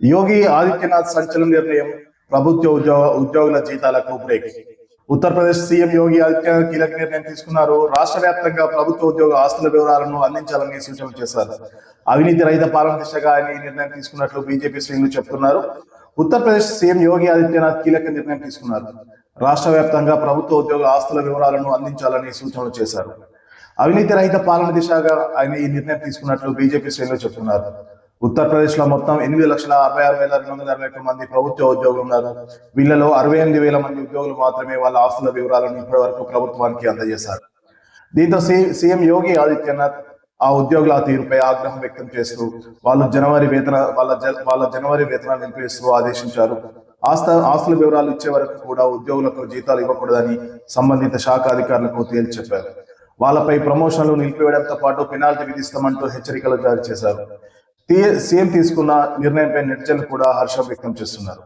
యోగి ఆదిత్యనాథ్ సంచలన నిర్ణయం, ప్రభుత్వ ఉద్యోగుల జీతాలకు బ్రేక్. ఉత్తరప్రదేశ్ సీఎం యోగి ఆదిత్యనాథ్ కీలక నిర్ణయం తీసుకున్నారు. రాష్ట్ర వ్యాప్తంగా ప్రభుత్వ ఉద్యోగ ఆస్తుల వివరాలను అందించాలని సూచనలు చేశారు. అవినీతి రహిత పాలన దిశగా ఆయన ఈ నిర్ణయం తీసుకున్నట్లు బీజేపీ శ్రేణులు చెబుతున్నారు. ఉత్తరప్రదేశ్ సీఎం యోగి ఆదిత్యనాథ్ కీలక నిర్ణయం తీసుకున్నారు. రాష్ట్ర వ్యాప్తంగా ప్రభుత్వ ఉద్యోగ ఆస్తుల వివరాలను అందించాలని సూచనలు చేశారు. అవినీతి రహిత పాలన దిశగా ఆయన ఈ నిర్ణయం తీసుకున్నట్లు బీజేపీ శ్రేణులు చెబుతున్నారు. ఉత్తరప్రదేశ్ లో మొత్తం 8,66,261 మంది ప్రభుత్వ ఉద్యోగులు ఉన్నారు. వీళ్ళలో 68,000 మంది ఉద్యోగులు మాత్రమే వాళ్ళ ఆస్తుల వివరాలను ఇప్పటి వరకు ప్రభుత్వానికి అందజేశారు. దీంతో సీఎం యోగి ఆదిత్యనాథ్ ఆ ఉద్యోగుల తీరుపై ఆగ్రహం వ్యక్తం చేస్తూ వాళ్ళ జనవరి వేతనాలు నిలిపివేస్తూ ఆదేశించారు. ఆస్తుల వివరాలు ఇచ్చే వరకు కూడా ఉద్యోగులకు జీతాలు ఇవ్వకూడదని సంబంధిత శాఖ అధికారులకు తేల్చి చెప్పారు. వాళ్ళపై ప్రమోషన్లు నిలిపివేయడంతో పాటు పెనాల్టీ విధిస్తామంటూ హెచ్చరికలు జారీ చేశారు. సీఎం తీసుకున్న నిర్ణయంపై నెటిజన్లు కూడా హర్షం వ్యక్తం చేస్తున్నారు.